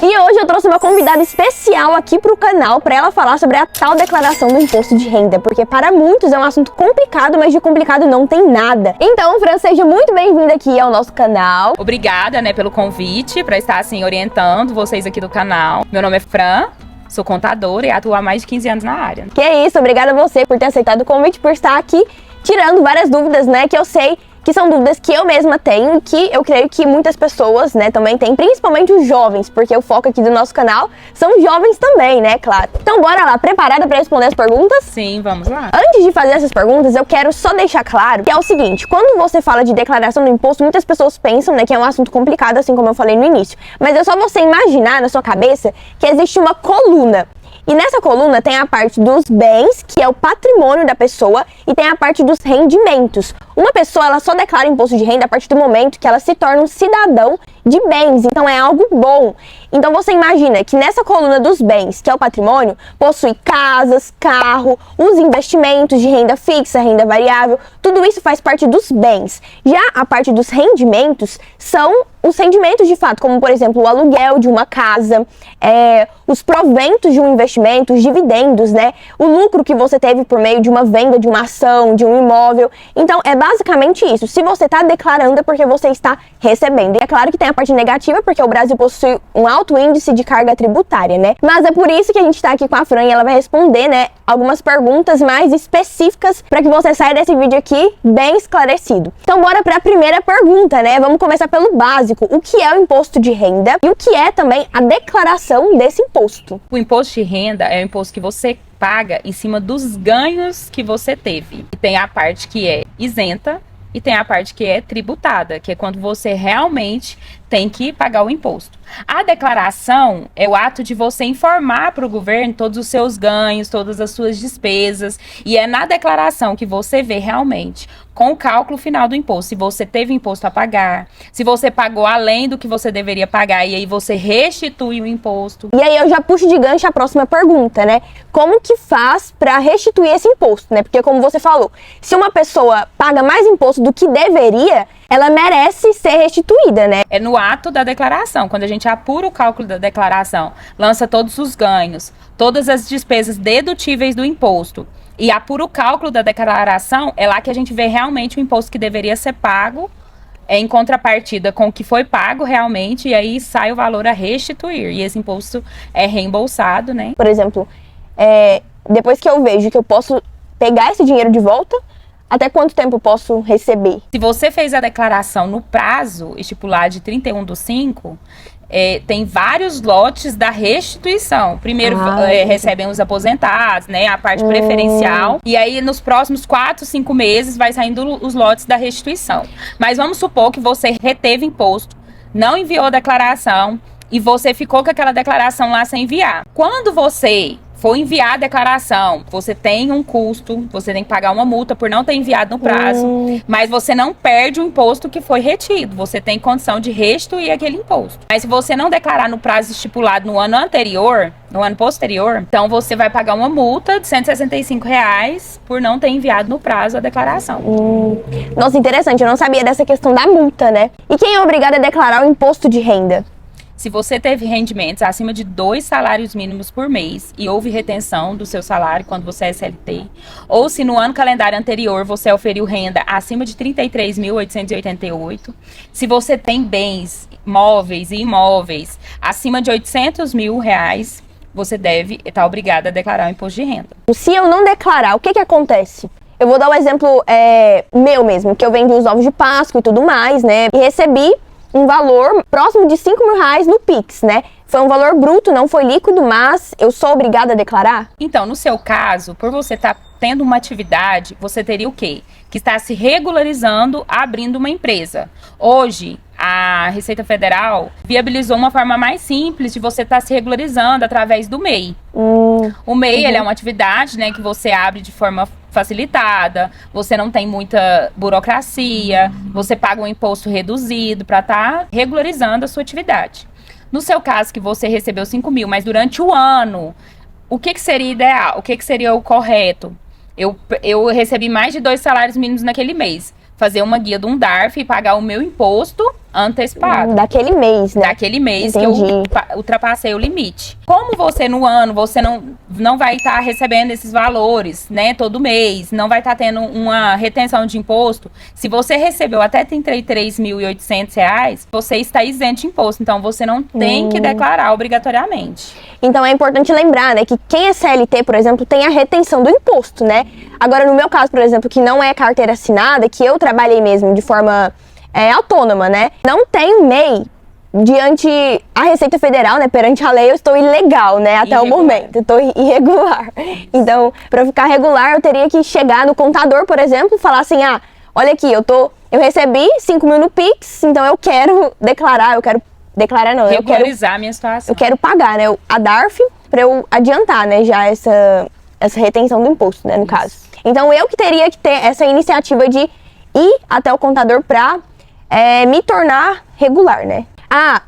E hoje eu trouxe uma convidada especial aqui pro canal para ela falar sobre a tal declaração do imposto de renda, porque para muitos é um assunto complicado, mas de complicado não tem nada. Então, Fran, seja muito bem-vinda aqui ao nosso canal. Obrigada, pelo convite para estar assim orientando vocês aqui do canal. Meu nome é Fran. Sou contadora e atuo há mais de 15 anos na área. Que é isso, obrigada a você por ter aceitado o convite, por estar aqui tirando várias dúvidas, que eu sei que são dúvidas que eu mesma tenho e que eu creio que muitas pessoas, também têm, principalmente os jovens, porque o foco aqui do nosso canal são jovens também, claro. Então bora lá, preparada para responder as perguntas? Sim, vamos lá. Antes de fazer essas perguntas, eu quero só deixar claro que é o seguinte, quando você fala de declaração do imposto, muitas pessoas pensam, que é um assunto complicado, assim como eu falei no início. Mas é só você imaginar na sua cabeça que existe uma coluna. E nessa coluna tem a parte dos bens, que é o patrimônio da pessoa, e tem a parte dos rendimentos. Uma pessoa, ela só declara imposto de renda a partir do momento que ela se torna um cidadão de bens, então é algo bom. Então você imagina que nessa coluna dos bens, que é o patrimônio, possui casas, carro, os investimentos de renda fixa, renda variável, tudo isso faz parte dos bens. Já a parte dos rendimentos são os rendimentos de fato, como por exemplo o aluguel de uma casa, os proventos de um investimento, os dividendos, o lucro que você teve por meio de uma venda de uma ação, de um imóvel. Então é basicamente isso. Se você está declarando é porque você está recebendo. E é claro que tem a parte negativa, porque o Brasil possui um alto índice de carga tributária, Mas é por isso que a gente está aqui com a Fran e ela vai responder, algumas perguntas mais específicas para que você saia desse vídeo aqui bem esclarecido. Então bora para a primeira pergunta, Vamos começar pelo básico. O que é o imposto de renda e o que é também a declaração desse imposto? O imposto de renda é o imposto que você paga em cima dos ganhos que você teve. E tem a parte que é isenta e tem a parte que é tributada, que é quando você realmente tem que pagar o imposto. A declaração é o ato de você informar para o governo todos os seus ganhos, todas as suas despesas, e é na declaração que você vê realmente, com o cálculo final do imposto, se você teve imposto a pagar, se você pagou além do que você deveria pagar, e aí você restitui o imposto. E aí eu já puxo de gancho a próxima pergunta, Como que faz para restituir esse imposto, Porque como você falou, se uma pessoa paga mais imposto do que deveria, ela merece ser restituída, É no ato da declaração, quando a gente apura o cálculo da declaração, lança todos os ganhos, todas as despesas dedutíveis do imposto, e apura o cálculo da declaração, é lá que a gente vê realmente o imposto que deveria ser pago, em contrapartida com o que foi pago realmente, e aí sai o valor a restituir, e esse imposto é reembolsado, Por exemplo, depois que eu vejo que eu posso pegar esse dinheiro de volta, até quanto tempo eu posso receber? Se você fez a declaração no prazo estipulado de 31/5, tem vários lotes da restituição. Primeiro recebem os aposentados, a parte preferencial. E aí nos próximos 4, 5 meses vai saindo os lotes da restituição. Mas vamos supor que você reteve imposto, não enviou a declaração e você ficou com aquela declaração lá sem enviar. Quando você for enviar a declaração, você tem um custo, você tem que pagar uma multa por não ter enviado no prazo, mas você não perde o imposto que foi retido, você tem condição de restituir aquele imposto. Mas se você não declarar no prazo estipulado no ano anterior, no ano posterior, então você vai pagar uma multa de R$165 por não ter enviado no prazo a declaração. Nossa, interessante, eu não sabia dessa questão da multa, E quem é obrigado a declarar o imposto de renda? Se você teve rendimentos acima de 2 salários mínimos por mês e houve retenção do seu salário quando você é CLT, ou se no ano calendário anterior você oferiu renda acima de 33.888, se você tem bens móveis e imóveis acima de R$800.000, você deve estar obrigado a declarar o imposto de renda. Se eu não declarar, o que acontece? Eu vou dar um exemplo meu mesmo, que eu vendi os ovos de Páscoa e tudo mais, E recebi um valor próximo de R$5.000 no Pix, Foi um valor bruto, não foi líquido, mas eu sou obrigada a declarar? Então, no seu caso, por você estar tendo uma atividade, você teria o quê? Que está se regularizando abrindo uma empresa. Hoje, a Receita Federal viabilizou uma forma mais simples de você estar se regularizando através do MEI. O MEI, ele é uma atividade, que você abre de forma facilitada, você não tem muita burocracia, você paga um imposto reduzido para estar regularizando a sua atividade. No seu caso, que você recebeu 5 mil, mas durante o ano, o que seria ideal? O que seria o correto? Eu recebi mais de 2 salários mínimos naquele mês. Fazer uma guia de um DARF e pagar o meu imposto antecipado. Daquele mês, né? Daquele mês Entendi. que eu ultrapassei o limite. Como você no ano, você não vai estar recebendo esses valores, né, todo mês, não vai estar tendo uma retenção de imposto, se você recebeu até R$ 33.800, você está isento de imposto, então você não tem que declarar obrigatoriamente. Então é importante lembrar, né, que quem é CLT, por exemplo, tem a retenção do imposto, né? Agora, no meu caso, por exemplo, que não é carteira assinada, que eu trabalhei mesmo de forma autônoma, né? Não tem MEI diante a Receita Federal, né? Perante a lei, eu estou ilegal, né? Até o momento, eu estou irregular. Então, para ficar regular, eu teria que chegar no contador, por exemplo, e falar assim, olha aqui, eu recebi 5 mil no Pix, então eu quero declarar, regularizar a minha situação. Eu quero pagar, né? A DARF, para eu adiantar, né? Já essa retenção do imposto, né? No caso. Então, eu que teria que ter essa iniciativa de ir até o contador para me tornar regular, né?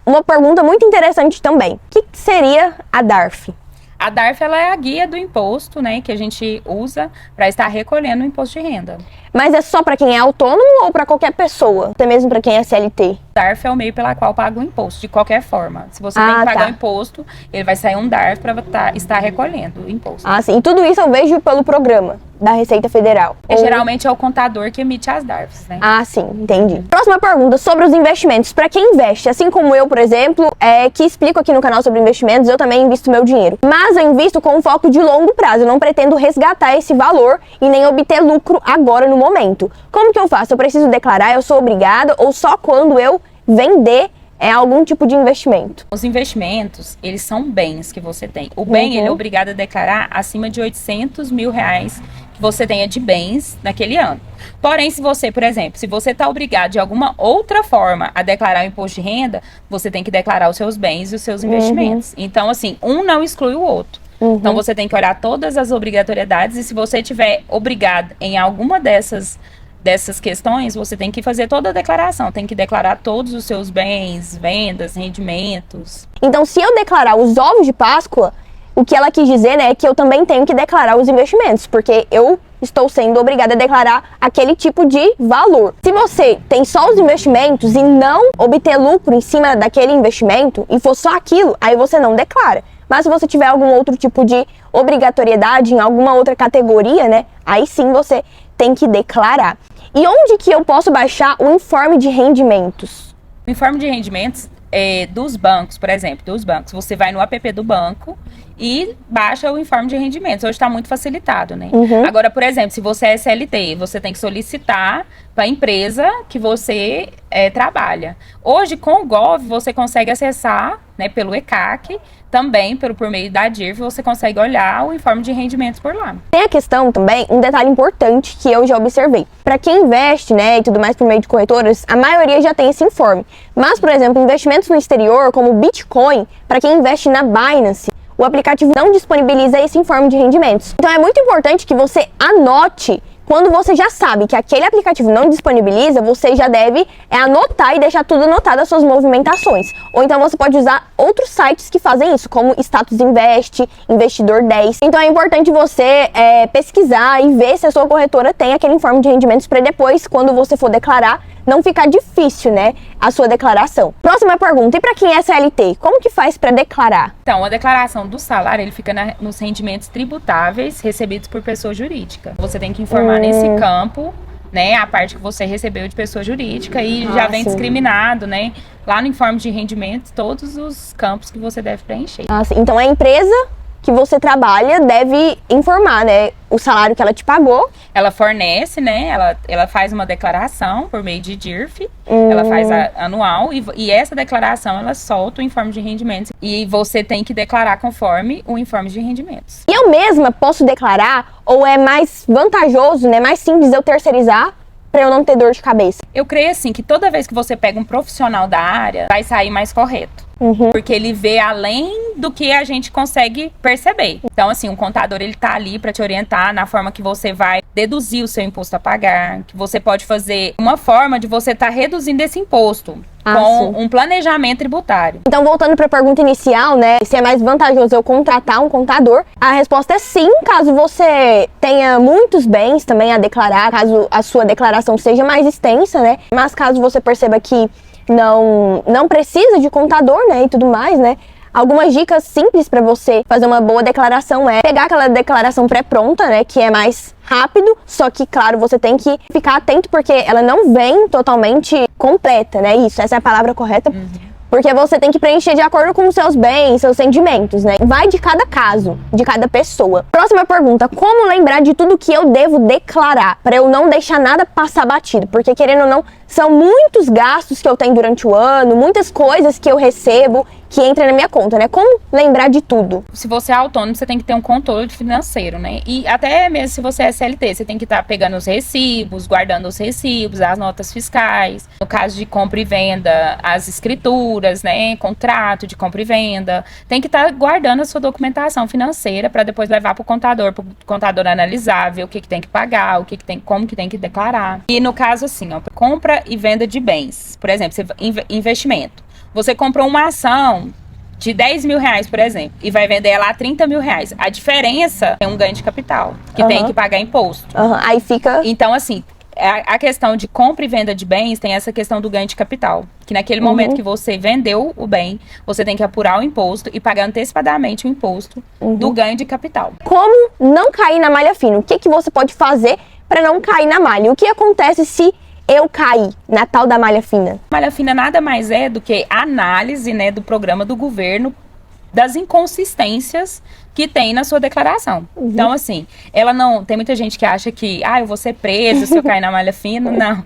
Uma pergunta muito interessante também. O que seria a DARF? A DARF, ela é a guia do imposto, né, que a gente usa para estar recolhendo o imposto de renda. Mas é só para quem é autônomo ou para qualquer pessoa? Até mesmo para quem é CLT? DARF é o meio pela qual paga o imposto, de qualquer forma. Se você tem que pagar o imposto, ele vai sair um DARF para estar recolhendo o imposto. Sim. E tudo isso eu vejo pelo programa da Receita Federal. Geralmente é o contador que emite as DARFs, né? Sim, entendi. Próxima pergunta, sobre os investimentos. Para quem investe, assim como eu, por exemplo, que explico aqui no canal sobre investimentos, eu também invisto meu dinheiro. Mas eu invisto com um foco de longo prazo. Eu não pretendo resgatar esse valor e nem obter lucro agora no momento. Como que eu faço? Eu preciso declarar? Eu sou obrigada? Ou só quando eu vender algum tipo de investimento? Os investimentos, eles são bens que você tem. O bem, ele é obrigado a declarar acima de R$800 mil que você tenha de bens naquele ano. Porém, se você, por exemplo, se você está obrigado de alguma outra forma a declarar o imposto de renda, você tem que declarar os seus bens e os seus investimentos. Então, assim, um não exclui o outro. Então, você tem que olhar todas as obrigatoriedades e se você tiver obrigado em alguma dessas questões, você tem que fazer toda a declaração, tem que declarar todos os seus bens, vendas, rendimentos. Então, se eu declarar os ovos de Páscoa, o que ela quis dizer, né, é que eu também tenho que declarar os investimentos, porque eu estou sendo obrigada a declarar aquele tipo de valor. Se você tem só os investimentos e não obter lucro em cima daquele investimento, e for só aquilo, aí você não declara. Mas se você tiver algum outro tipo de obrigatoriedade em alguma outra categoria, né, aí sim você tem que declarar. E onde que eu posso baixar o informe de rendimentos? O informe de rendimentos dos bancos, por exemplo, você vai no app do banco e baixa o informe de rendimentos. Hoje está muito facilitado, né? Agora, por exemplo, se você é CLT, você tem que solicitar para a empresa que você trabalha. Hoje, com o Gov, você consegue acessar, né, pelo ECAC, também por meio da DIRF, você consegue olhar o informe de rendimentos por lá. Tem a questão também, um detalhe importante que eu já observei. Para quem investe, né, e tudo mais por meio de corretoras, a maioria já tem esse informe. Mas, por exemplo, investimentos no exterior, como Bitcoin, para quem investe na Binance, o aplicativo não disponibiliza esse informe de rendimentos. Então é muito importante que você anote. Quando você já sabe que aquele aplicativo não disponibiliza, você já deve anotar e deixar tudo anotado as suas movimentações. Ou então você pode usar outros sites que fazem isso, como Status Invest, Investidor 10. Então é importante você pesquisar e ver se a sua corretora tem aquele informe de rendimentos para depois, quando você for declarar, não ficar difícil, né, a sua declaração. Próxima pergunta, e para quem é CLT, como que faz para declarar? Então, a declaração do salário, ele fica nos rendimentos tributáveis recebidos por pessoa jurídica. Você tem que informar nesse campo, né, a parte que você recebeu de pessoa jurídica e já vem discriminado, né, lá no informe de rendimentos, todos os campos que você deve preencher. Então, a empresa que você trabalha deve informar, né, o salário que ela te pagou. Ela fornece, né, ela faz uma declaração por meio de DIRF, ela faz anual e essa declaração ela solta o informe de rendimentos e você tem que declarar conforme o informe de rendimentos. E eu mesma posso declarar ou é mais vantajoso, né, mais simples eu terceirizar para eu não ter dor de cabeça? Eu creio assim que toda vez que você pega um profissional da área, vai sair mais correto. Porque ele vê além do que a gente consegue perceber. Então, assim, um contador, ele tá ali para te orientar na forma que você vai deduzir o seu imposto a pagar, que você pode fazer uma forma de você estar reduzindo esse imposto com um planejamento tributário. Então, voltando para a pergunta inicial, né, se é mais vantajoso eu contratar um contador, a resposta é sim, caso você tenha muitos bens também a declarar, caso a sua declaração seja mais extensa, né, mas caso você perceba que não precisa de contador, né, e tudo mais, né? Algumas dicas simples para você fazer uma boa declaração é pegar aquela declaração pré-pronta, né, que é mais rápido, só que, claro, você tem que ficar atento porque ela não vem totalmente completa, né, isso, essa é a palavra correta. Porque você tem que preencher de acordo com os seus bens, seus sentimentos, né? Vai de cada caso, de cada pessoa. Próxima pergunta: como lembrar de tudo que eu devo declarar, para eu não deixar nada passar batido? Porque, querendo ou não, são muitos gastos que eu tenho durante o ano, muitas coisas que eu recebo que entram na minha conta, né? Como lembrar de tudo? Se você é autônomo, você tem que ter um controle financeiro, né? E até mesmo se você é CLT, você tem que estar pegando os recibos, guardando os recibos, as notas fiscais. No caso de compra e venda, as escrituras, né? Contrato de compra e venda. Tem que estar guardando a sua documentação financeira para depois levar para o contador analisar, ver o que tem que pagar, como que tem que declarar. E no caso, assim, ó, compra e venda de bens. Por exemplo, investimento. Você comprou uma ação de 10 mil reais, por exemplo, e vai vender ela a 30 mil reais. A diferença é um ganho de capital, que tem que pagar imposto. Aí fica... Então, assim, a questão de compra e venda de bens tem essa questão do ganho de capital. Que naquele momento que você vendeu o bem, você tem que apurar o imposto e pagar antecipadamente o imposto do ganho de capital. Como não cair na malha fina? O que você pode fazer para não cair na malha? O que acontece se eu caí na tal da malha fina? Malha fina nada mais é do que a análise, né, do programa do governo das inconsistências que tem na sua declaração. Então, assim, ela não... Tem muita gente que acha que, eu vou ser preso se eu cair na malha fina. Não.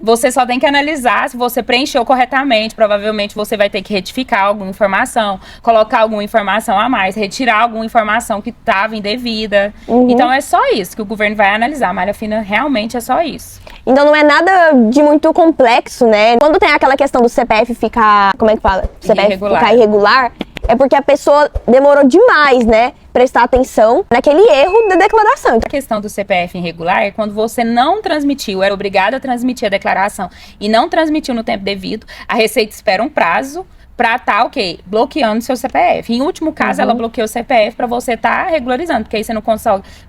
Você só tem que analisar se você preencheu corretamente. Provavelmente você vai ter que retificar alguma informação, colocar alguma informação a mais, retirar alguma informação que estava indevida. Então, é só isso que o governo vai analisar. A malha fina realmente é só isso. Então não é nada de muito complexo, né? Quando tem aquela questão do CPF ficar... Como é que fala? O CPF ficar irregular, é porque a pessoa demorou demais, né? Prestar atenção naquele erro da declaração. A questão do CPF irregular é quando você não transmitiu, era obrigado a transmitir a declaração e não transmitiu no tempo devido, a Receita espera um prazo pra tá, bloqueando seu CPF. Em último caso, ela bloqueia o CPF pra você tá regularizando, porque aí você não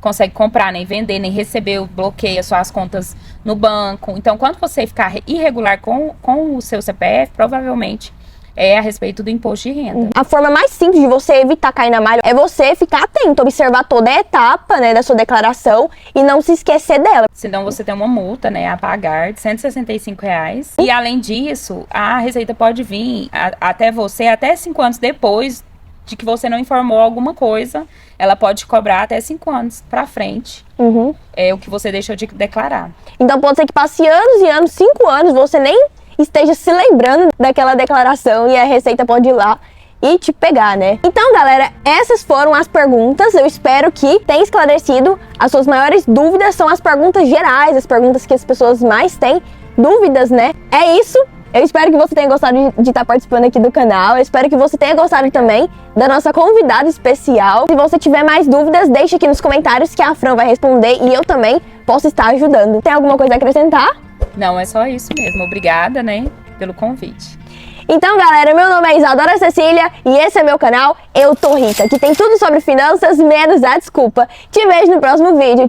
consegue comprar, nem vender, nem receber, bloqueia suas contas no banco. Então, quando você ficar irregular com o seu CPF, provavelmente é a respeito do imposto de renda. A forma mais simples de você evitar cair na malha é você ficar atento, observar toda a etapa, né, da sua declaração e não se esquecer dela. Senão você tem uma multa, né, a pagar de R$165. E além disso, a Receita pode vir até você até 5 anos depois de que você não informou alguma coisa. Ela pode cobrar até 5 anos pra frente. É o que você deixou de declarar. Então pode ser que passe anos e anos, 5 anos, você nem esteja se lembrando daquela declaração e a Receita pode ir lá e te pegar, né? Então, galera, essas foram as perguntas. Eu espero que tenha esclarecido. As suas maiores dúvidas são as perguntas gerais, as perguntas que as pessoas mais têm dúvidas, né? É isso. Eu espero que você tenha gostado de estar participando aqui do canal. Eu espero que você tenha gostado também da nossa convidada especial. Se você tiver mais dúvidas, deixe aqui nos comentários que a Fran vai responder e eu também posso estar ajudando. Tem alguma coisa a acrescentar? Não, é só isso mesmo. Obrigada, né, pelo convite. Então, galera, meu nome é Isadora Cecília e esse é meu canal Eu Tô Rica, que tem tudo sobre finanças, menos a desculpa. Te vejo no próximo vídeo.